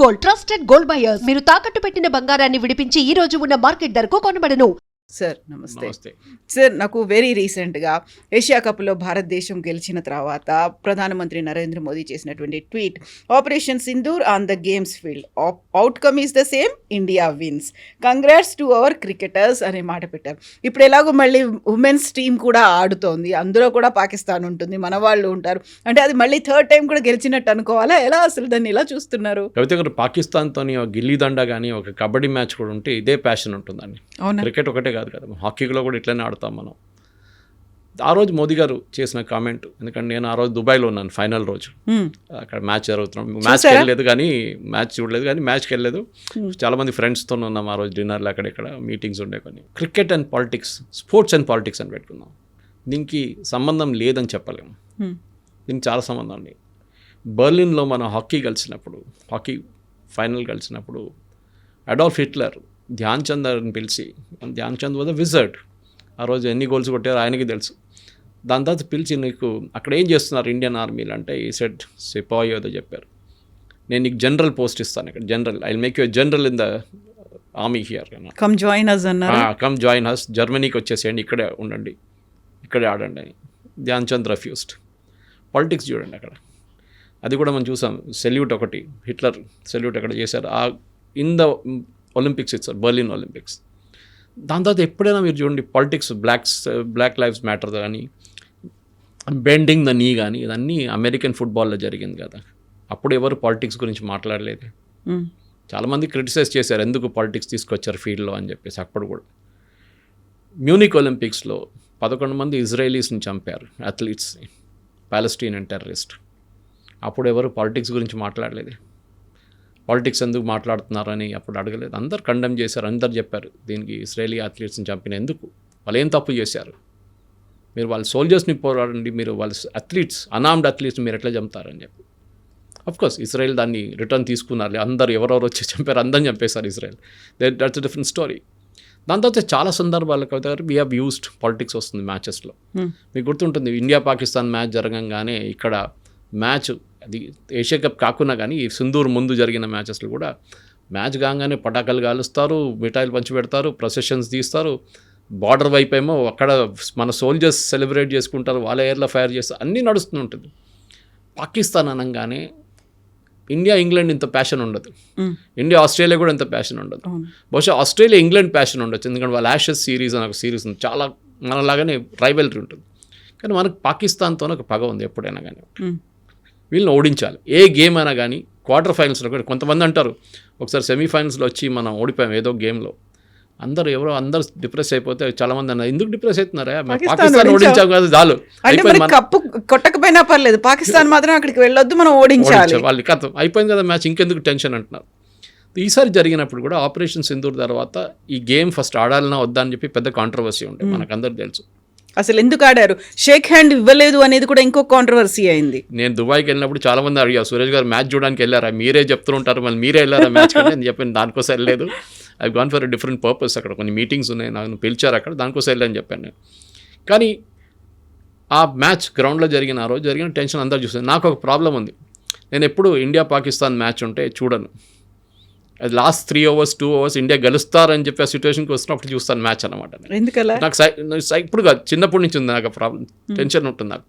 Gold, trusted gold buyers. మీరు తాకట్టు పెట్టిన బంగారాన్ని విడిపించి ఈ రోజు ఉన్న మార్కెట్ ధరకు కొనబడను. సార్ నమస్తే సార్. నాకు వెరీ రీసెంట్గా ఏషియా కప్లో భారతదేశం గెలిచిన తర్వాత ప్రధానమంత్రి నరేంద్ర మోదీ చేసినటువంటి tweet, operation Sindoor on the games field, outcome is the same, India wins, congrats to our cricketers అనే మాట పెట్టారు. ఇప్పుడు ఎలాగో మళ్ళీ ఉమెన్స్ టీం కూడా ఆడుతోంది, అందులో కూడా పాకిస్తాన్ ఉంటుంది, మన వాళ్ళు ఉంటారు, అంటే అది మళ్ళీ థర్డ్ టైం కూడా గెలిచినట్టు అనుకోవాలా? ఎలా అసలు దాన్ని ఎలా చూస్తున్నారు? పాకిస్తాన్తో గిల్లీ దండ కానీ ఒక కబడ్డీ మ్యాచ్ కూడా ఉంటే ఇదే ప్యాషన్ ఉంటుందండి. క్రికెట్ ఒకటే కాదు కదా, హాకీలో కూడా ఇట్లనే ఆడతాం మనం. ఆ రోజు మోదీ గారు చేసిన కామెంట్, ఎందుకంటే నేను ఆ రోజు దుబాయ్లో ఉన్నాను ఫైనల్ రోజు, అక్కడ మ్యాచ్ జరుగుతున్నాం. మ్యాచ్కి వెళ్ళలేదు కానీ మ్యాచ్కి వెళ్ళలేదు. చాలామంది ఫ్రెండ్స్తో ఉన్నాం ఆ రోజు, డిన్నర్లు అక్కడెక్కడ మీటింగ్స్ ఉండే కొన్ని. Cricket and politics, sports and politics అని పెట్టుకున్నాం. దీనికి సంబంధం లేదని చెప్పలేము, దీనికి చాలా సంబంధం ఉంది. బర్లిన్లో మనం హాకీ ఫైనల్ కలిసినప్పుడు అడాల్ఫ్ హిట్లర్ ధ్యాన్ చంద్ అని పిలిచి, Dhyan Chand was a wizard, ఆ రోజు ఎన్ని గోల్స్ కొట్టారో ఆయనకి తెలుసు. దాని తర్వాత పిలిచి, నీకు అక్కడ ఏం చేస్తున్నారు ఇండియన్ ఆర్మీలు అంటే, ఈ సెట్ సిపాయి ఏదో చెప్పారు, నేను నీకు జనరల్ పోస్ట్ ఇస్తాను ఇక్కడ, general, I will make you general in the army here, come join us అన్నారు. కమ్ జాయిన్ అస్, జర్మనీకి వచ్చేసేయండి, ఇక్కడే ఉండండి, ఇక్కడే ఆడండి అని. ధ్యాన్ చంద్ రెఫ్యూస్డ్. పాలిటిక్స్ చూడండి అక్కడ, అది కూడా మనం చూసాం. సెల్యూట్ ఒకటి, హిట్లర్ సెల్యూట్ అక్కడ చేశారు in the Olympics, it's Berlin Olympics. దాని తర్వాత ఎప్పుడైనా మీరు చూడండి పాలిటిక్స్, బ్లాక్ లైవ్స్ మ్యాటర్ కానీ, బెండింగ్ ద నీ కానీ, ఇదన్నీ అమెరికన్ ఫుట్బాల్లో జరిగింది కదా. అప్పుడు ఎవరు పాలిటిక్స్ గురించి మాట్లాడలేదు. చాలామంది క్రిటిసైజ్ చేశారు, ఎందుకు పాలిటిక్స్ తీసుకొచ్చారు ఫీల్డ్లో అని చెప్పేసి. అప్పుడు కూడా మ్యూనిక్ ఒలింపిక్స్లో 11 మంది ఇజ్రాయలీస్ని చంపారు, అథ్లీట్స్ని, పాలస్టీనియన్ టెర్రరిస్ట్. అప్పుడు ఎవరు పాలిటిక్స్ గురించి మాట్లాడలేదు. పాలిటిక్స్ ఎందుకు మాట్లాడుతున్నారని అప్పుడు అడగలేదు. అందరు కండెమ్ చేశారు, అందరు చెప్పారు దీనికి ఇజ్రాయలీ అథ్లీట్స్ని చంపిన ఎందుకు, వాళ్ళు ఏం తప్పు చేశారు, మీరు వాళ్ళ సోల్జర్స్ని పోరాడండి, మీరు వాళ్ళ అథ్లీట్స్, అనార్మ్డ్ అథ్లీట్స్ని మీరు ఎట్లా చంపుతారని చెప్పి. అఫ్కోర్స్ ఇజ్రాయెల్ దాన్ని రిటర్న్ తీసుకున్నారు, అందరు ఎవరెవరు వచ్చి చంపారు, అందరిని చంపేశారు Israel. That's a different story. దాని తర్వాత చాలా సందర్భాలు కదా వీ హ్యావ్ యూస్డ్ పాలిటిక్స్ వస్తుంది మ్యాచెస్లో. మీకు గుర్తుంటుంది, ఇండియా పాకిస్తాన్ మ్యాచ్ జరగంగానే ఇక్కడ మ్యాచ్, అది ఏషియా కప్ కాకుండా కానీ ఈ సింధూర్ ముందు జరిగిన మ్యాచెస్లో కూడా మ్యాచ్ కాగానే పటాకాలు కాలుస్తారు, మిఠాయిలు పంచిపెడతారు, ప్రొసెషన్స్ తీస్తారు. బార్డర్ వైపు ఏమో అక్కడ మన సోల్జర్స్ సెలబ్రేట్ చేసుకుంటారు, వాళ్ళ ఎయిర్లో ఫైర్ చేస్తారు, అన్నీ నడుస్తూ ఉంటుంది. పాకిస్తాన్ అనగానే ఇండియా ఇంగ్లాండ్ ఇంత ప్యాషన్ ఉండదు, ఇండియా ఆస్ట్రేలియా కూడా ఇంత ప్యాషన్ ఉండదు. బహుశా ఆస్ట్రేలియా ఇంగ్లాండ్ ప్యాషన్ ఉండొచ్చు, ఎందుకంటే వాళ్ళ యాషెస్ సిరీస్ అని ఒక సిరీస్ ఉంది, చాలా మనలాగానే రైవల్రీ ఉంటుంది. కానీ మనకు పాకిస్తాన్తో ఒక పగ ఉంది ఎప్పుడైనా కానీ. వీళ్ళని ఓడించాలి, ఏ గేమ్ అయినా కానీ. క్వార్టర్ ఫైనల్స్లో కూడా కొంతమంది అంటారు, ఒకసారి సెమీఫైనల్స్లో వచ్చి మనం ఓడిపోయాం ఏదో గేమ్లో, అందరూ డిప్రెస్ అయిపోతే చాలామంది అన్నారు, ఎందుకు డిప్రెస్ అవుతున్నారా, పాకిస్తాన్ ఓడించాం కదా చాలు, కప్పు కొట్టకపోయినా పర్లేదు, పాకిస్తాన్ మాత్రం అక్కడికి వెళ్ళొద్దు, మనం ఓడించాలి, వాళ్ళు కథ అయిపోయింది కదా మ్యాచ్, ఇంకెందుకు టెన్షన్ అంటున్నారు. ఈసారి జరిగినప్పుడు కూడా ఆపరేషన్ సింధూర్ తర్వాత ఈ గేమ్ ఫస్ట్ ఆడాలన్నా వద్దా అని చెప్పి పెద్ద కాంట్రవర్సీ ఉండే, మనకందరికి తెలుసు. అసలు ఎందుకు ఆడారు, షేక్ హ్యాండ్ ఇవ్వలేదు అనేది కూడా ఇంకో కాంట్రవర్సీ అయింది. నేను దుబాయ్కి వెళ్ళినప్పుడు చాలామంది అడిగారు, సురేష్ గారు మ్యాచ్ చూడడానికి వెళ్ళారా, మీరే చెప్తుంటారు, మళ్ళీ మీరే వెళ్ళారా మ్యాచ్ కంటే అని చెప్పాను. దానికోసం వెళ్ళలేదు, I gone for a different purpose, అక్కడ కొన్ని మీటింగ్స్ ఉన్నాయి, నాకు పిలిచారు అక్కడ, దానికోసం వెళ్ళని చెప్పాను నేను. కానీ ఆ మ్యాచ్ గ్రౌండ్లో జరిగిన ఆ రోజు జరిగిన టెన్షన్ అందరూ చూసాను. నాకు ఒక ప్రాబ్లం ఉంది, నేను ఎప్పుడు ఇండియా పాకిస్తాన్ మ్యాచ్ ఉంటే చూడను, అది లాస్ట్ 3 hours 2 hours ఇండియా గెలుస్తారని చెప్పి ఆ సిచ్యువేషన్కి వస్తున్నప్పుడు చూస్తాను మ్యాచ్ అనమాట. ఎందుకలా నాకు ఇప్పుడు కాదు, చిన్నప్పటి నుంచి ఉంది నాకు ప్రాబ్లం, టెన్షన్ ఉంటుంది నాకు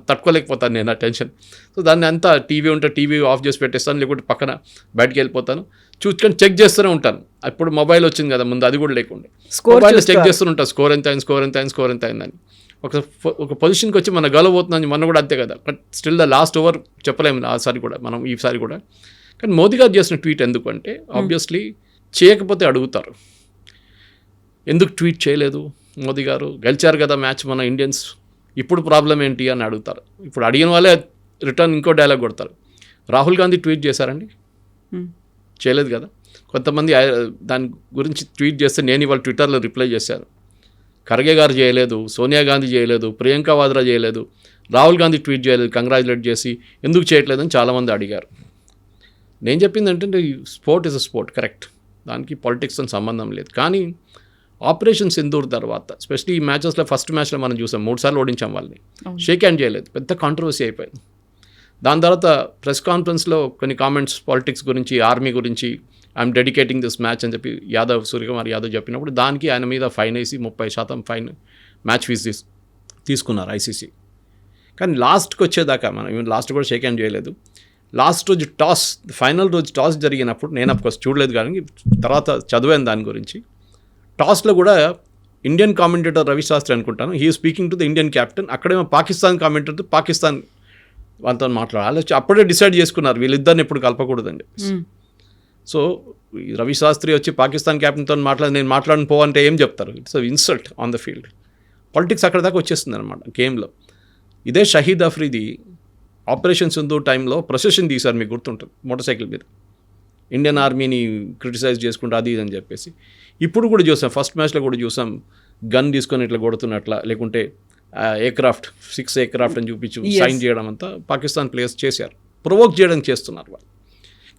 తట్టుకోలేకపోతాను నేను ఆ టెన్షన్. సో దాన్ని అంతా టీవీ ఉంటే టీవీ ఆఫ్ చేసి పెట్టేస్తాను, లేకుంటే పక్కన బయటకు వెళ్ళిపోతాను, చూసుకొని చెక్ చేస్తూనే ఉంటాను. అప్పుడు మొబైల్ వచ్చింది కదా ముందు, అది కూడా లేకుండా మొబైల్లో చెక్ చేస్తూనే ఉంటాను, స్కోర్ ఎంత అయిందని. ఒక పొజిషన్కి వచ్చి మన గెలవబోతుందని, మొన్న కూడా అంతే కదా, but still the last over చెప్పలేము ఆసారి కూడా మనం, ఈసారి కూడా. కానీ మోదీ గారు చేసిన ట్వీట్ ఎందుకంటే ఆబ్వియస్లీ చేయకపోతే అడుగుతారు, ఎందుకు ట్వీట్ చేయలేదు మోదీ గారు, గెలిచారు కదా మ్యాచ్ మన ఇండియన్స్, ఇప్పుడు ప్రాబ్లం ఏంటి అని అడుగుతారు. ఇప్పుడు అడిగిన వాళ్ళే రిటర్న్ ఇంకో డైలాగ్ కొడతారు. రాహుల్ గాంధీ ట్వీట్ చేశారండి, చేయలేదు కదా. కొంతమంది దాని గురించి ట్వీట్ చేస్తే నేను ఇవాళ ట్విట్టర్లో రిప్లై చేశాను, ఖర్గే గారు చేయలేదు, సోనియా గాంధీ చేయలేదు, ప్రియాంక వాద్రా చేయలేదు, రాహుల్ గాంధీ ట్వీట్ చేయలేదు కంగ్రాచులేట్ చేసి, ఎందుకు చేయట్లేదని చాలామంది అడిగారు. నేను చెప్పింది ఏంటంటే sport is a sport, correct, దానికి పాలిటిక్స్తో సంబంధం లేదు. కానీ ఆపరేషన్ సింధూర్ తర్వాత స్పెషల్లీ ఈ మ్యాచెస్లో ఫస్ట్ మ్యాచ్లో మనం చూసాం 3 సార్లు ఓడించాం వాళ్ళని, షేక్ హ్యాండ్ చేయలేదు, పెద్ద కాంట్రవర్సీ అయిపోయింది. దాని తర్వాత ప్రెస్ కాన్ఫరెన్స్లో కొన్ని కామెంట్స్ పాలిటిక్స్ గురించి, ఆర్మీ గురించి, ఐఎమ్ డెడికేటింగ్ దిస్ మ్యాచ్ అని చెప్పి సూర్యకుమార్ యాదవ్ చెప్పినప్పుడు దానికి ఆయన మీద ఫైన్ వేసి 30% ఫైన్, మ్యాచ్ ఫీజు తీసుకున్నారు ఐసీసీ. కానీ లాస్ట్కి వచ్చేదాకా మనం ఈవెన్ లాస్ట్ కూడా షేక్ హ్యాండ్ చేయలేదు. లాస్ట్ రోజు ఫైనల్ రోజు టాస్ జరిగినప్పుడు నేను అఫ్కోర్స్ చూడలేదు, కానీ తర్వాత చదివాను దాని గురించి. టాస్లో కూడా ఇండియన్ కామెంటేటర్ రవి శాస్త్రి అనుకుంటాను, he speaking to the Indian captain. అక్కడేమో పాకిస్తాన్ కామెంటేటర్ పాకిస్తాన్ వాళ్ళతో మాట్లాడాలి. అప్పుడే డిసైడ్ చేసుకున్నారు వీళ్ళిద్దరిని ఎప్పుడు కలపకూడదని చెప్పేసి. సో రవి శాస్త్రి వచ్చి పాకిస్తాన్ క్యాప్టెన్తో నేను మాట్లాడను పోవంటే ఏం చెప్తారు? It's insult on the field. Politics అక్కడ దాకా వచ్చేస్తుంది అనమాట గేమ్లో. ఇదే షహీద్ అఫ్రీది ఆపరేషన్ సింధూర్ టైంలో ప్రొసెషన్ తీశారు, మీకు గుర్తుంటుంది, మోటార్ సైకిల్ మీద ఇండియన్ ఆర్మీని క్రిటిసైజ్ చేసుకుంటూ అది ఇది అని చెప్పేసి. ఇప్పుడు కూడా చూసాం, ఫస్ట్ మ్యాచ్లో కూడా చూసాం, గన్ తీసుకొని ఇట్లా కొడుతున్నట్లా, లేకుంటే ఎయిర్క్రాఫ్ట్ 6 ఎయిర్క్రాఫ్ట్ అని చూపించి సైన్ చేయడం అంతా పాకిస్తాన్ ప్లేయర్స్ చేశారు, ప్రొవోక్ చేయడం చేస్తున్నారు వాళ్ళు.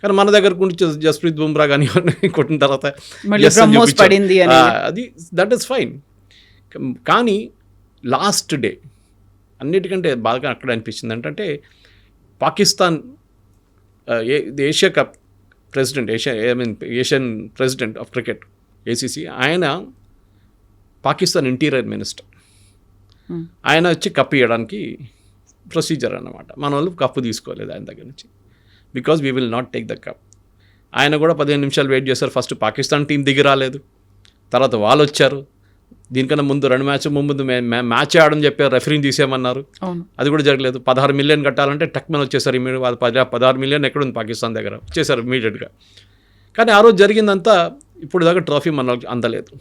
కానీ మన దగ్గర గురించి జస్ప్రీత్ బుమ్రా కానీ కొట్టిన తర్వాత అది దట్ ఈస్ ఫైన్. కానీ లాస్ట్ డే అన్నిటికంటే బాగా అక్కడ అనిపించింది ఏంటంటే Pakistan Asia cup president, Asian president of cricket ACC, ఆయన పాకిస్తాన్ ఇంటీరియర్ మినిస్టర్. ఆయన వచ్చి కప్పు ఇవ్వడానికి ప్రొసీజర్ అన్నమాట. మన వాళ్ళు కప్పు తీసుకోలేదు ఆయన దగ్గర నుంచి, because we will not take the cup. ఆయన కూడా 15 నిమిషాలు వెయిట్ చేశారు. ఫస్ట్ పాకిస్తాన్ టీం దిగి రాలేదు, తర్వాత వాళ్ళు వచ్చారు. దీనికన్నా ముందు 2 మ్యాచ్ ముందు మ్యాచ్ ఆడడం చెప్పారు, రెఫరీని తీసేయమన్నారు, అది కూడా జరగలేదు. 16 మిలియన్ కట్టాలంటే టక్మన్ వచ్చేసారు ఇమీడియట్. 16 మిలియన్ ఎక్కడుంది పాకిస్తాన్ దగ్గర, వచ్చేసారు ఇమీడియట్గా. కానీ ఆ రోజు జరిగిందంతా ఇప్పుడు దాకా ట్రోఫీ మనకు అందలేదు.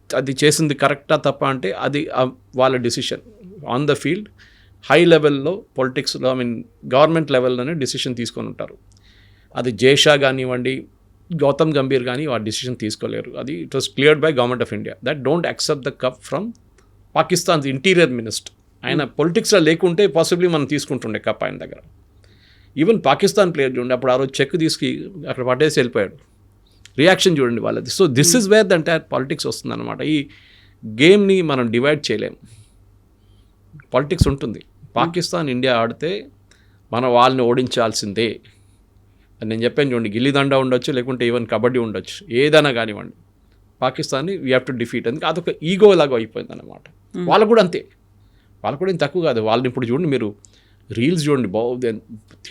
అది చేసింది కరెక్టా తప్ప అంటే అది వాళ్ళ decision. On the field high లెవెల్లో పొలిటిక్స్లో గవర్నమెంట్ లెవెల్లోనే డిసిషన్ తీసుకొని ఉంటారు. అది జైషా కానివ్వండి, గౌతమ్ గంభీర్ కానీ ఆ డిసిషన్ తీసుకోలేరు. అది it was cleared by government of India that don't accept the cup from Pakistan's interior minister. ఆయన పొలిటిక్స్లో లేకుంటే పాసిబ్లీ మనం తీసుకుంటుండే కప్ ఆయన దగ్గర. ఈవెన్ పాకిస్తాన్ ప్లేయర్ చూడండి, అప్పుడు ఆ రోజు చెక్ తీసుకు అక్కడ పట్టేసి వెళ్ళిపోయాడు. రియాక్షన్ చూడండి వాళ్ళది. So this is where the entire politics వస్తుందన్నమాట. ఈ గేమ్ని మనం డివైడ్ చేయలేం, పాలిటిక్స్ ఉంటుంది. పాకిస్తాన్ ఇండియా ఆడితే మనం వాళ్ళని ఓడించాల్సిందే అని నేను చెప్పాను చూడండి. గిల్లిదండ ఉండొచ్చు, లేకుంటే ఈవెన్ కబడ్డీ ఉండొచ్చు, ఏదైనా కానివ్వండి, పాకిస్తాన్ని వీ హ్యావ్ టు డిఫీట్. అందుకే అదొక ఈగో లాగా అయిపోయింది అన్నమాట. వాళ్ళకు కూడా అంతే, వాళ్ళకు కూడా ఏం తక్కువ కాదు. వాళ్ళని ఇప్పుడు చూడండి, మీరు రీల్స్ చూడండి,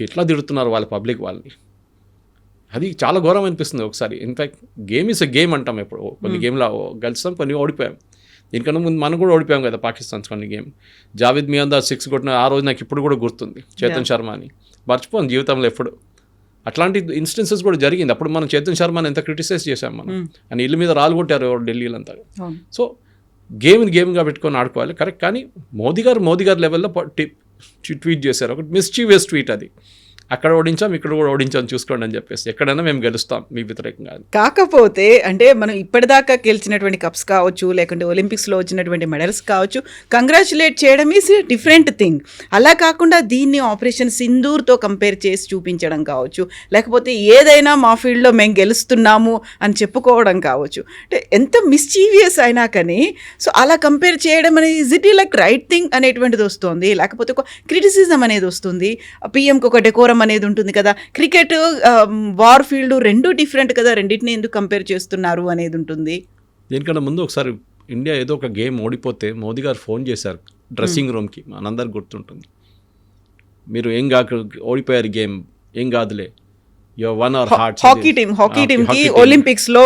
ఎట్లా తిడుతున్నారు వాళ్ళ పబ్లిక్ వాళ్ళని. అది చాలా ఘోరం అనిపిస్తుంది ఒకసారి. In fact game is a game అంటాం. ఎప్పుడు కొన్ని గేమ్లో గెలిచాం, కొన్ని ఓడిపోయాం. దీనికన్నా ముందు మనం కూడా ఓడిపోయాం కదా పాకిస్తాన్స్ కొన్ని గేమ్. జావేద్ మియాందార్ 6 కొట్టిన ఆ రోజు నాకు ఇప్పుడు కూడా గుర్తుంది, చేతన్ శర్మ అని. మర్చిపోను జీవితంలో ఎప్పుడు. అట్లాంటి ఇన్స్టెన్సెస్ కూడా జరిగింది. అప్పుడు మనం చేతన్ శర్మని ఎంత క్రిటిసైజ్ చేశాం మనం, అని ఇల్లు మీద రాళ్ళు కొట్టారు ఢిల్లీలో అంతా. సో గేమ్గా పెట్టుకొని ఆడుకోవాలి, కరెక్ట్. కానీ మోదీ గారు లెవెల్లో ట్వీట్ చేశారు, ఒక మిస్చీవియస్ ట్వీట్. అది అక్కడ ఓడించాం, ఇక్కడ కూడా ఓడించాం, చూసుకోండి అని చెప్పేసి. ఎక్కడైనా మేము గెలుస్తాం మీకు వ్యతిరేకంగా. కాకపోతే అంటే మనం ఇప్పటిదాకా గెలిచినటువంటి కప్స్ కావచ్చు, లేకుంటే ఒలింపిక్స్లో వచ్చినటువంటి మెడల్స్ కావచ్చు, కంగ్రాచులేట్ చేయడం ఈజ్ డిఫరెంట్ థింగ్. అలా కాకుండా దీన్ని ఆపరేషన్ సింధూర్తో కంపేర్ చేసి చూపించడం కావచ్చు, లేకపోతే ఏదైనా మా ఫీల్డ్లో మేము గెలుస్తున్నాము అని చెప్పుకోవడం కావచ్చు. అంటే ఎంత మిస్చీవియస్ అయినా కానీ సో అలా కంపేర్ చేయడం అనేది is it like right thing అనేటువంటిది వస్తుంది, లేకపోతే ఒక క్రిటిసిజం అనేది వస్తుంది. పిఎంకి ఒక డెకోరం అనేది ఉంటుంది కదా. క్రికెట్, వార్ ఫీల్డ్ రెండు డిఫరెంట్ కదా, రెండింటిని ఎందుకు కంపేర్ చేస్తున్నారు అనేది ఉంటుంది. దీనికన్నా ముందు ఒకసారి ఇండియా ఏదో ఒక గేమ్ ఓడిపోతే మోదీ గారు ఫోన్ చేశారు డ్రెస్సింగ్ రూమ్కి, మనందరికి గుర్తుంటుంది. మీరు ఏం కాక ఓడిపోయారు గేమ్, ఏం కాదులే, your one our heart. Hockey టీమ్కి ఒలింపిక్స్లో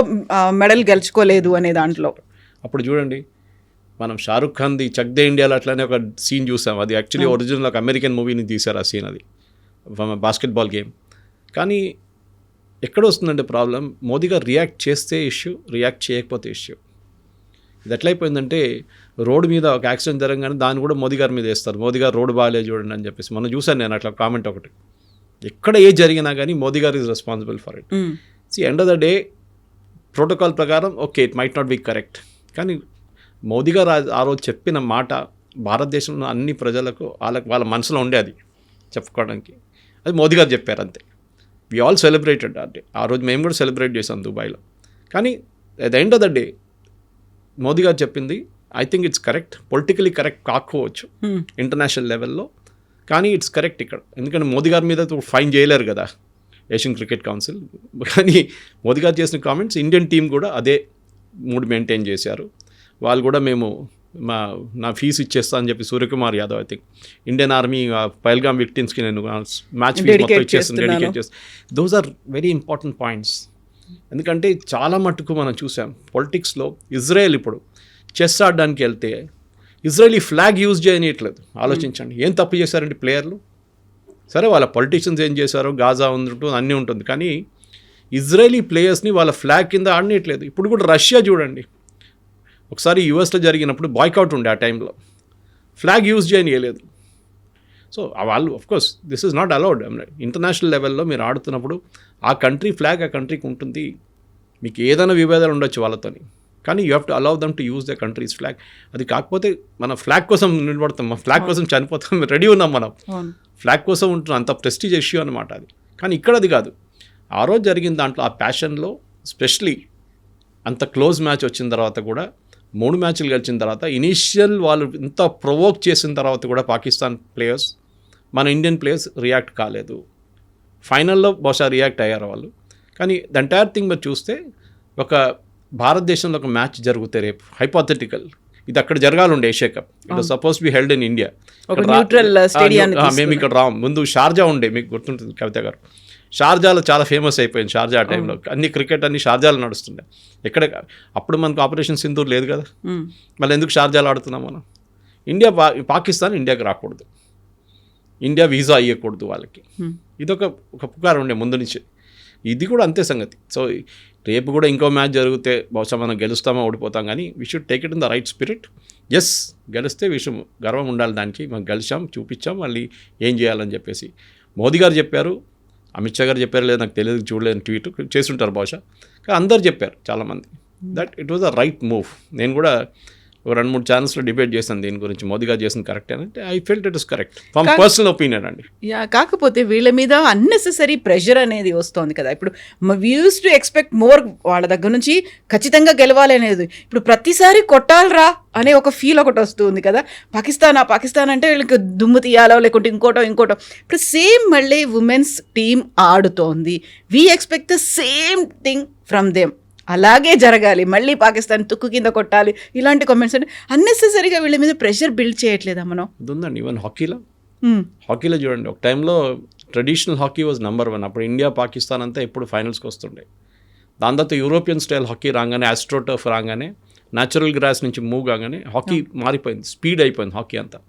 మెడల్ గెలుచుకోలేదు అనే దాంట్లో అప్పుడు చూడండి, మనం షారుఖ్ ఖాన్ది చక్ దే ఇండియాలో అట్లానే ఒక సీన్ చూసాం. అది యాక్చువల్లీ ఒరిజినల్ ఒక అమెరికన్ మూవీని తీశారు ఆ సీన్, అది బాస్కెట్బాల్ గేమ్. కానీ ఎక్కడ వస్తుందంటే ప్రాబ్లం, మోదీ గారు రియాక్ట్ చేస్తే ఇష్యూ, రియాక్ట్ చేయకపోతే ఇష్యూ. ఇది ఎట్లయిపోయిందంటే రోడ్డు మీద ఒక యాక్సిడెంట్ జరగగానే దాన్ని కూడా మోదీ గారి మీద వేస్తారు. మోదీ గారు రోడ్డు బాగాలేదు చూడండి అని చెప్పేసి. మనం చూసాను నేను అట్లా కామెంట్ ఒకటి. ఎక్కడ ఏ జరిగినా కానీ మోదీ గారు is responsible for it. End of the day protocol ప్రకారం okay, it might not be correct, కానీ మోదీ గారు ఆ రోజు చెప్పిన మాట భారతదేశంలో అన్ని ప్రజలకు వాళ్ళ మనసులో ఉండే అది చెప్పుకోవడానికి. అది మోదీ గారు చెప్పారు అంతే. వి ఆల్ సెలబ్రేటెడ్ అంటే ఆ రోజు మేము కూడా సెలబ్రేట్ చేసాం దుబాయ్లో. కానీ at the end of the day Modi గారు చెప్పింది I think it's correct. Politically correct కాకపోవచ్చు ఇంటర్నేషనల్ లెవెల్లో, కానీ ఇట్స్ కరెక్ట్ ఇక్కడ, ఎందుకంటే మోదీ గారి మీద ఫైన్ చేయలేరు కదా ఏషియన్ క్రికెట్ కౌన్సిల్. కానీ మోదీ గారు చేసిన కామెంట్స్ ఇండియన్ టీం కూడా అదే మూడ్ మెయింటైన్ చేశారు. వాళ్ళు కూడా మేము నా ఫీజు ఇచ్చేస్తా అని చెప్పి Suryakumar Yadav I think Indian army Pahalgam విక్టిమ్స్కి నేను మ్యాచ్ ఫీజు మొత్తం ఇచ్చేస్తాను, డెడికేట్ చేస్తాను. Those are very important points. ఎందుకంటే చాలా మట్టుకు మనం చూసాం పొలిటిక్స్లో ఇజ్రాయెల్ ఇప్పుడు చెస్ ఆడడానికి వెళ్తే ఇజ్రాయలీ ఫ్లాగ్ యూజ్ చేయనియట్లేదు. ఆలోచించండి, ఏం తప్పు చేశారంటే ప్లేయర్లు. సరే వాళ్ళ పొలిటీషియన్స్ ఏం చేశారో గాజా ఉంటుంది అన్నీ ఉంటుంది, కానీ ఇజ్రాయలీ ప్లేయర్స్ని వాళ్ళ ఫ్లాగ్ కింద ఆడనీయట్లేదు. ఇప్పుడు కూడా రష్యా చూడండి, ఒకసారి యూఎస్లో జరిగినప్పుడు బాయ్కౌట్ ఉండే ఆ టైంలో, ఫ్లాగ్ యూజ్ చేయనియలేదు. సో వాళ్ళు of course this is not allowed. International లెవెల్లో మీరు ఆడుతున్నప్పుడు ఆ కంట్రీ ఫ్లాగ్ ఆ కంట్రీకి ఉంటుంది. మీకు ఏదైనా విభేదాలు ఉండొచ్చు వాళ్ళతోని, కానీ you have to allow them to use the countries flag. అది కాకపోతే మన ఫ్లాగ్ కోసం నిలబడతాం, మన ఫ్లాగ్ కోసం చనిపోతాం, రెడీ ఉన్నాం మనం, ఫ్లాగ్ కోసం ఉంటున్నాం, అంత ప్రెస్టీజ్ ఇష్యూ అనమాట అది. కానీ ఇక్కడ అది కాదు. ఆ రోజు జరిగిన దాంట్లో ఆ ప్యాషన్లో స్పెషలీ అంత క్లోజ్ మ్యాచ్ వచ్చిన తర్వాత కూడా 3 మ్యాచ్లు గెలిచిన తర్వాత ఇనీషియల్ వాళ్ళు ఇంత ప్రొవోక్ చేసిన తర్వాత కూడా పాకిస్తాన్ ప్లేయర్స్ మన ఇండియన్ ప్లేయర్స్ రియాక్ట్ కాలేదు. ఫైనల్లో బహుశా రియాక్ట్ అయ్యారు వాళ్ళు. కానీ ద ఎంటైర్ థింగ్ మీరు చూస్తే ఒక భారతదేశంలో ఒక మ్యాచ్ జరిగితే రేపు హైపోథెటికల్ ఇది అక్కడ జరగాలండే Asia cup, it suppose be held in India. మేము ఇక్కడ రాం, ముందు షార్జా ఉండే, మీకు గుర్తుంటుంది కవిత గారు, షార్జాలో చాలా ఫేమస్ అయిపోయింది. షార్జా ఆ టైంలో అన్ని క్రికెట్ అన్ని షార్జాలో నడుస్తుండే. ఎక్కడ అప్పుడు మనకు ఆపరేషన్ సింధూర్ లేదు కదా, మళ్ళీ ఎందుకు షార్జాలో ఆడుతున్నాం మనం. పాకిస్తాన్ ఇండియాకి రాకూడదు, ఇండియా వీసా ఇవ్వకూడదు వాళ్ళకి, ఇదొక పుకారం ఉండే ముందు నుంచి. ఇది కూడా అంతే సంగతి. సో రేపు కూడా ఇంకో మ్యాచ్ జరిగితే బహుశా మనం గెలుస్తామో ఓడిపోతాం, కానీ we should take it in the right spirit. Yes, గెలిస్తే విషయం గర్వం ఉండాలి దానికి, మనం గెలిచాం చూపించాం, మళ్ళీ ఏం చేయాలని చెప్పేసి మోదీ గారు చెప్పారు, అమిత్ షా గారు చెప్పారు, లేదు నాకు తెలియదు, చూడలేని ట్వీట్ చేస్తుంటారు బహుశా, కానీ అందరు చెప్పారు చాలామంది that it was a right move. నేను కూడా ఒక 2-3 ఛానల్స్లో డిబేట్ చేశాను దీని గురించి, మోదీ గారు చేసిన కరెక్ట్ అంటే I felt it is correct from personal opinion అండి. కాకపోతే వీళ్ళ మీద అన్నెసెసరీ ప్రెషర్ అనేది వస్తుంది కదా. ఇప్పుడు we use to expect more, వాళ్ళ దగ్గర నుంచి ఖచ్చితంగా గెలవాలి అనేది. ఇప్పుడు ప్రతిసారి కొట్టాలరా అనే ఒక ఫీల్ ఒకటి వస్తుంది కదా. పాకిస్తాన్ అంటే వీళ్ళకి దుమ్ము తీయాలో లేకుంటే ఇంకోటో. ఇప్పుడు సేమ్ మళ్ళీ ఉమెన్స్ టీమ్ ఆడుతోంది, we expect the same thing from them. అలాగే జరగాలి, మళ్ళీ పాకిస్తాన్ తుక్కు కింద కొట్టాలి, ఇలాంటి కామెంట్స్ అంటే అన్నెసెసరీగా వీళ్ళ మీద ప్రెషర్ బిల్డ్ చేయట్లేదా మనం? ఉందండి. ఈవెన్ హాకీలో చూడండి, ఒక టైంలో ట్రెడిషనల్ హాకీ వాజ్ నెంబర్ 1. అప్పుడు ఇండియా పాకిస్తాన్ అంతా ఎప్పుడు ఫైనల్స్కి వస్తుండే. దాని తర్వాత యూరోపియన్ స్టైల్ హాకీ రాగానే, ఆస్ట్రోటర్ఫ్ రాగానే, న్యాచురల్ గ్రాస్ నుంచి మూవ్ కాగానే హాకీ మారిపోయింది, స్పీడ్ అయిపోయింది హాకీ అంతా.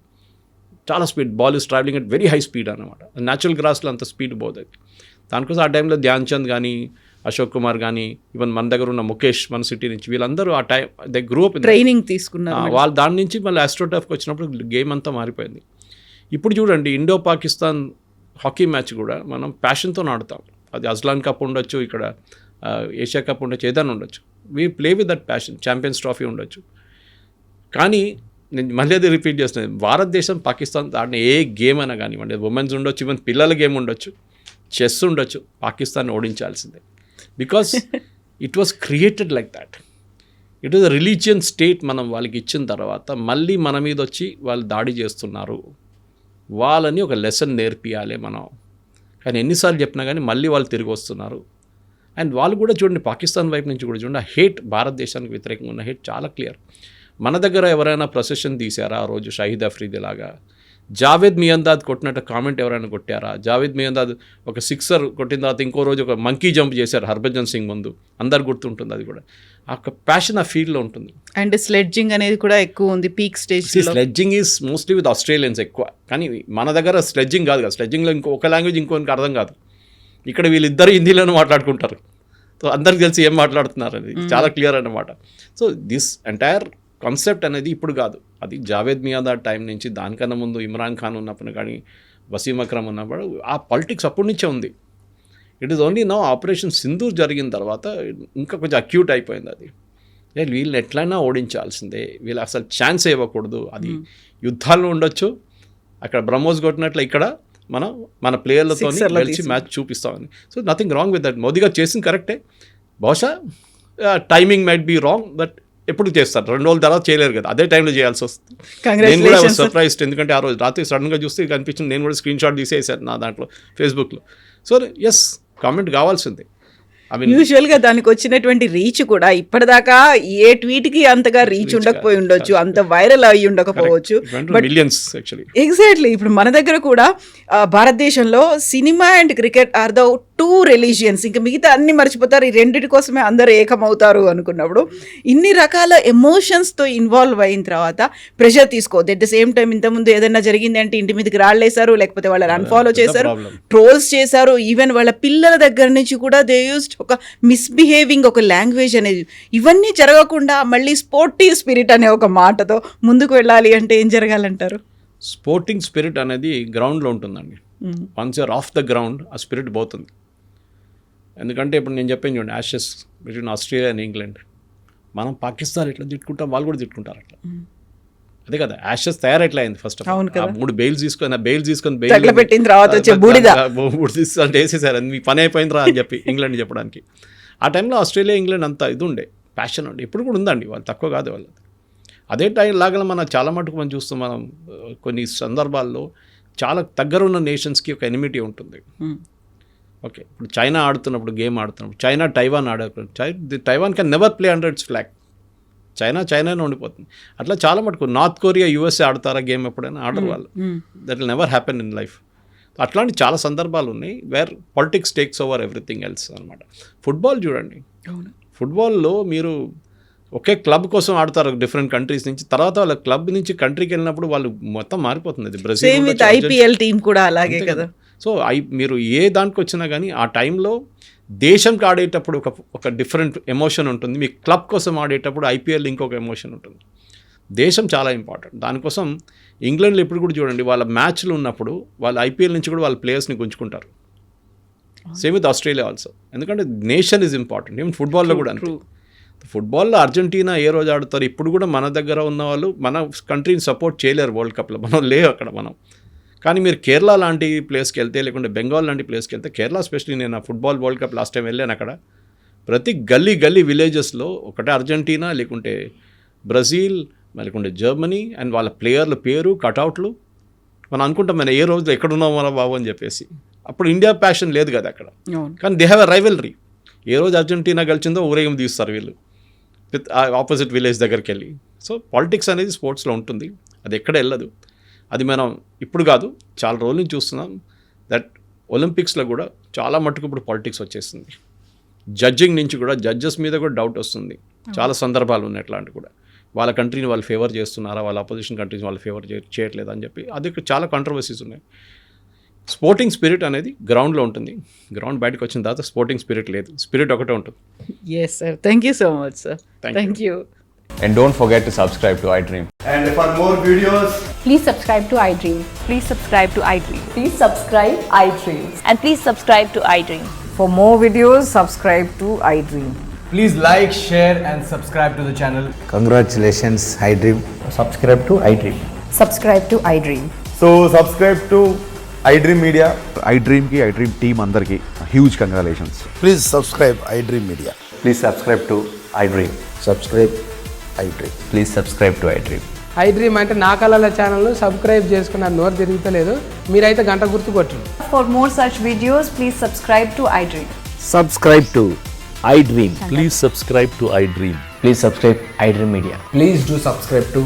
చాలా speed, ball is travelling at very high speed అనమాట. న్యాచురల్ గ్రాస్లో అంత స్పీడ్ పోతుంది. దానికోసం ఆ టైంలో ధ్యాన్ చంద్ కానీ, అశోక్ కుమార్ కానీ, ఈవెన్ మన దగ్గర ఉన్న ముఖేష్ మన సిటీ నుంచి, వీళ్ళందరూ ఆ time they grew up training తీసుకున్నారు. వాళ్ళు దాని నుంచి మళ్ళీ ఆస్ట్రోటర్ఫ్కి వచ్చినప్పుడు గేమ్ అంతా మారిపోయింది. ఇప్పుడు చూడండి, ఇండో పాకిస్తాన్ హాకీ మ్యాచ్ కూడా మనం ప్యాషన్తో ఆడుతాం. అది అజ్లాన్ కప్ ఉండొచ్చు, ఇక్కడ ఏషియా కప్ ఉండొచ్చు, ఏదైనా ఉండొచ్చు. We play with that passion. Champions trophy ఉండొచ్చు. కానీ నేను మళ్ళీ అది రిపీట్ చేస్తున్నాను, భారతదేశం పాకిస్తాన్ ఆడిన ఏ గేమ్ అయినా కానివ్వండి, ఉమెన్స్ ఉండొచ్చు, ఈవెన్ పిల్లల గేమ్ ఉండొచ్చు, చెస్ ఉండొచ్చు, పాకిస్తాన్ ఓడించాల్సిందే. Because it was created like that. It was a religion state. మనం వాళ్ళకి ఇచ్చిన తర్వాత మళ్ళీ మన మీద వచ్చి వాళ్ళు దాడి చేస్తున్నారు, వాళ్ళని ఒక లెసన్ నేర్పియాలి మనం. కానీ ఎన్నిసార్లు చెప్పినా కానీ మళ్ళీ వాళ్ళు తిరిగి వస్తున్నారు. అండ్ వాళ్ళు కూడా చూడండి, పాకిస్తాన్ వైపు నుంచి కూడా చూడండి, ఆ హేట్, భారతదేశానికి వ్యతిరేకంగా ఉన్న హేట్ చాలా క్లియర్. మన దగ్గర ఎవరైనా ప్రొసెషన్ తీశారా ఆ రోజు షహీద్ అఫ్రీది లాగా? జావేద్ మియందాద్ కొట్టినట్టు కామెంట్ ఎవరైనా కొట్టారా? జావేద్ మియందాద్ ఒక 6 కొట్టిన తర్వాత ఇంకో రోజు ఒక మంకీ జంప్ చేశారు హర్భజన్ సింగ్ ముందు, అందరు గుర్తుంటుంది. అది కూడా ఆ ప్యాషన్ ఆ ఫీల్డ్లో ఉంటుంది. అండ్ స్లెడ్జింగ్ అనేది కూడా ఎక్కువ ఉంది peak stage. Sledging is mostly with Australians ఎక్కువ, కానీ మన దగ్గర స్లెడ్జింగ్ కాదు కదా. స్లెడ్జింగ్లో ఒక లాంగ్వేజ్ ఇంకొకరికి అర్థం కాదు. ఇక్కడ వీళ్ళిద్దరు హిందీలోనే మాట్లాడుకుంటారు. సో అందరికి తెలిసి ఏం మాట్లాడుతున్నారు అనేది చాలా క్లియర్ అన్నమాట. సో దిస్ ఎంటైర్ కాన్సెప్ట్ అనేది ఇప్పుడు కాదు, అది జావేద్ మియాందాద్ టైం నుంచి, దానికన్నా ముందు ఇమ్రాన్ ఖాన్ ఉన్నప్పుడు కానీ, వసీం అక్రమ్ ఉన్నప్పుడు ఆ పాలిటిక్స్ అప్పటి నుంచే ఉంది. It is only now operation Sindoor జరిగిన తర్వాత ఇంకా కొంచెం అక్యూట్ అయిపోయింది అది. వీళ్ళని ఎట్లయినా ఓడించాల్సిందే, వీళ్ళు అసలు ఛాన్స్ ఇవ్వకూడదు. అది యుద్ధాల్లో ఉండొచ్చు, అక్కడ బ్రహ్మోస్ కొట్టినట్లు ఇక్కడ మనం మన ప్లేయర్లతో గెలిచి మ్యాచ్ చూపిస్తామని. So nothing wrong with that. Modi గారు చేసింది కరెక్టే. బహుశా timing might be wrong, but ఎప్పుడు చేస్తారు, 2 రోజుల తర్వాత చేయలేరు కదా, అదే టైంలో చేయాల్సి వస్తుంది. నేను కూడా కంగ్రాచులేషన్స్. సర్ప్రైజ్డ్, ఎందుకంటే ఆ రోజు రాత్రి సడన్గా చూస్తే కనిపించింది. నేను కూడా స్క్రీన్ షాట్ తీసేసాను నా దాంట్లో ఫేస్బుక్లో. సో ఎస్, కామెంట్ కావాల్సిందే. ఐ మీన్ యూజువల్ గా దానికి వచ్చినటువంటి రీచ్ కూడా ఇప్పటిదాకా ఏ ట్వీట్ కి అంతగా రీచ్ ఉండకపోయి ఉండొచ్చు, అంత వైరల్ అయ్యి ఉండకపోవచ్చు. But millions actually. ఎగ్జాక్ట్లీ ఇప్పుడు మన దగ్గర కూడా భారతదేశంలో cinema and cricket or the 2 religions. ఇంకా మిగతా అన్ని మర్చిపోతారు, ఈ రెండిటి కోసమే అందరూ ఏకమవుతారు అనుకున్నప్పుడు ఇన్ని రకాల ఎమోషన్స్తో ఇన్వాల్వ్ అయిన తర్వాత ప్రెషర్ తీసుకోవద్దు. ఎట్ ద సేమ్ టైం ఇంతకుముందు ఏదైనా జరిగింది అంటే ఇంటి మీదకి రాళ్ళేశారు, లేకపోతే వాళ్ళని అన్ఫాలో చేశారు, ట్రోల్స్ చేశారు. ఈవెన్ వాళ్ళ పిల్లల దగ్గర నుంచి కూడా దే యూస్డ్ ఒక మిస్బిహేవింగ్, ఒక లాంగ్వేజ్ అనేది. ఇవన్నీ జరగకుండా మళ్ళీ స్పోర్టివ్ స్పిరిట్ అనే ఒక మాటతో ముందుకు వెళ్ళాలి అంటే ఏం జరగాలంటారు? స్పోర్టింగ్ స్పిరిట్ అనేది గ్రౌండ్లో ఉంటుందండి. Once you're off the ground ఆ స్పిరిట్ పోతుంది. ఎందుకంటే ఇప్పుడు నేను చెప్పాను చూడండి, Ashes between Australia and England, మనం పాకిస్తాన్ ఎట్లా తిట్టుకుంటాం, వాళ్ళు కూడా తిట్టుకుంటారు అట్లా. అదే కదా యాషెస్ తయారెట్లా అయింది. ఫస్ట్ ఆఫ్ ఆల్ 3 బెయిల్స్ తీసుకొని బెయిల్ పెట్టిన తర్వాత వచ్చే బూడిద అంటే వేసేసారు, మీ పని అయిపోయిందిరా అని చెప్పి ఇంగ్లాండ్ చెప్పడానికి. ఆ టైంలో ఆస్ట్రేలియా ఇంగ్లాండ్ అంతా ఇది ఉండే, ప్యాషన్ ఉండే. ఇప్పుడు కూడా ఉందండి, వాళ్ళు తక్కువ కాదు వాళ్ళు. అదే టైం లాగా మనం చాలా మటుకు మనం చూస్తాం. మనం కొన్ని సందర్భాల్లో చాలా దగ్గర ఉన్న నేషన్స్కి ఒక ఎనిమిటీ ఉంటుంది. ఓకే, ఇప్పుడు చైనా ఆడుతున్నప్పుడు, గేమ్ ఆడుతున్నప్పుడు, China Taiwan Taiwan can never play under its flag. చైనానే ఉండిపోతుంది. అట్లా చాలా మటుకు నార్త్ కొరియా యూఎస్ఏ ఆడతారా గేమ్ ఎప్పుడైనా? ఆడరు వాళ్ళు. That will never happen in life. అట్లాంటి చాలా సందర్భాలు ఉన్నాయి where politics takes over everything else అనమాట. ఫుట్బాల్ చూడండి, ఫుట్బాల్లో మీరు ఒకే క్లబ్ కోసం ఆడతారు డిఫరెంట్ కంట్రీస్ నుంచి, తర్వాత వాళ్ళ క్లబ్ నుంచి కంట్రీకి వెళ్ళినప్పుడు వాళ్ళు మొత్తం మారిపోతుంది. అది బ్రెజిల్ ఐపీఎల్ టీం కూడా అలాగే కదా. సో మీరు ఏ దానికి వచ్చినా కానీ ఆ టైంలో దేశంకి ఆడేటప్పుడు ఒక డిఫరెంట్ ఎమోషన్ ఉంటుంది. మీ క్లబ్ కోసం ఆడేటప్పుడు ఐపీఎల్ ఇంకొక ఎమోషన్ ఉంటుంది. దేశం చాలా ఇంపార్టెంట్. దానికోసం ఇంగ్లాండ్లో ఇప్పుడు కూడా చూడండి, వాళ్ళ మ్యాచ్లు ఉన్నప్పుడు వాళ్ళు ఐపీఎల్ నుంచి కూడా వాళ్ళ ప్లేయర్స్ని గుంజుకుంటారు. సేమ్ విత్ ఆస్ట్రేలియా ఆల్సో, ఎందుకంటే నేషన్ ఈజ్ ఇంపార్టెంట్. ఈవెన్ ఫుట్బాల్లో కూడా అంతే. ఫుట్బాల్లో అర్జెంటీనా ఏ రోజు ఆడుతారు, ఇప్పుడు కూడా మన దగ్గర ఉన్న వాళ్ళు మన కంట్రీని సపోర్ట్ చేయలేరు వరల్డ్ కప్లో, మనం లేవు అక్కడ మనం. కానీ మీరు కేరళ లాంటి ప్లేస్కి వెళ్తే, లేకుంటే బెంగాల్ లాంటి ప్లేస్కి వెళ్తే, కేరళ స్పెషలీ నేను football world cup last time వెళ్ళాను, అక్కడ ప్రతి గల్లీ విలేజెస్లో ఒకటే అర్జెంటీనా, లేకుంటే బ్రెజిల్, లేకుంటే జర్మనీ, అండ్ వాళ్ళ ప్లేయర్ల పేరు కటౌట్లు. మనం అనుకుంటాం మనం ఏ రోజు ఎక్కడున్నాం మన బాబు అని చెప్పేసి. అప్పుడు ఇండియా ప్యాషన్ లేదు కదా అక్కడ, కానీ దే హ్యావ్ ఎ రైవల్రీ. ఏ రోజు అర్జెంటీనా గెలిచిందో ఊరేగం తీస్తారు వీళ్ళు విత్ ఆపోజిట్ విలేజ్ దగ్గరికి వెళ్ళి. సో పాలిటిక్స్ అనేది స్పోర్ట్స్లో ఉంటుంది, అది ఎక్కడ వెళ్ళదు. అది మనం ఇప్పుడు కాదు, చాలా రోజుల నుంచి చూస్తున్నాం. దట్ ఒలింపిక్స్లో కూడా చాలా మట్టుకు ఇప్పుడు పాలిటిక్స్ వచ్చేస్తుంది. జడ్జింగ్ నుంచి కూడా, జడ్జెస్ మీద కూడా డౌట్ వస్తుంది. చాలా సందర్భాలు ఉన్నాయి అట్లాంటి కూడా. వాళ్ళ కంట్రీని వాళ్ళు ఫేవర్ చేస్తున్నారా, వాళ్ళ అపోజిషన్ కంట్రీని వాళ్ళు ఫేవర్ చేయట్లేదు అని చెప్పి అది చాలా కాంట్రవర్సీస్ ఉన్నాయి. స్పోర్టింగ్ స్పిరిట్ అనేది గ్రౌండ్లో ఉంటుంది. గ్రౌండ్ బయటకు వచ్చిన తర్వాత స్పోర్టింగ్ స్పిరిట్ లేదు, స్పిరిట్ ఒకటే ఉంటుంది. Yes sir, thank you so much sir. Thank you. And don't forget to subscribe to iDream. And for more videos, Please subscribe to iDream. Please subscribe to iDream. Please subscribe iDream. And please subscribe to iDream. For more videos, subscribe to iDream. please like, share and subscribe to the channel. Congratulations, iDream. Subscribe to iDream. Subscribe to iDream. So subscribe to iDream Media. iDreamకి iDream team అందరికీ huge congratulations. Please subscribe iDream Media. Please subscribe to iDream. Subscribe iDream. Please subscribe to iDream. iDream అంటే నా కళల ఛానల్ను subscribe చేసుకున్న నోరు తిరుగుతలేదు, మీరైతే గంట గుర్తు కొట్టండి. For more such videos, please subscribe to iDream. Subscribe to iDream. Please subscribe to iDream. Please subscribe iDream Media. Please do subscribe to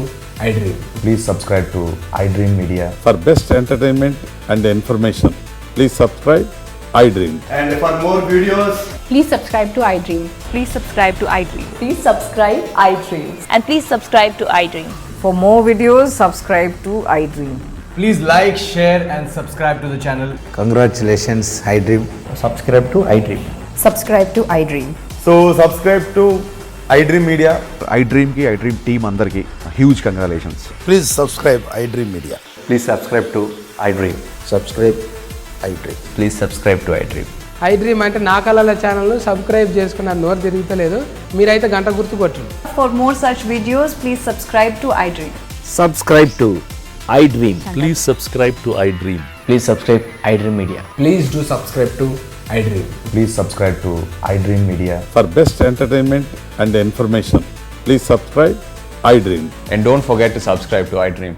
iDream. Please subscribe to iDream Media. For best entertainment and information, please subscribe iDream. And for more videos, Please subscribe to iDream. Please subscribe to iDream. Please subscribe iDream. And please subscribe to iDream. For more videos, subscribe to iDream. please like, share and subscribe to the channel. Congratulations, iDream. Subscribe to iDream. Subscribe to iDream. So subscribe to iDream Media. iDreamకి iDream team అందరికీ huge congratulations. Please subscribe iDream Media. Please subscribe to iDream. Subscribe iDream. Please subscribe to iDream. iDream అంటే నా కళల ఛానల్ను subscribe చేసుకున్న నోరు తిరుగుతలేదు, మీరైతే గంట గుర్తు కొట్టండి. For more such videos, please subscribe to iDream. Subscribe to iDream. Please subscribe to iDream. Please subscribe iDream Media. Please do subscribe to iDream. Please subscribe to iDream Media. For best entertainment and information, Please subscribe iDream. And don't forget to subscribe to iDream.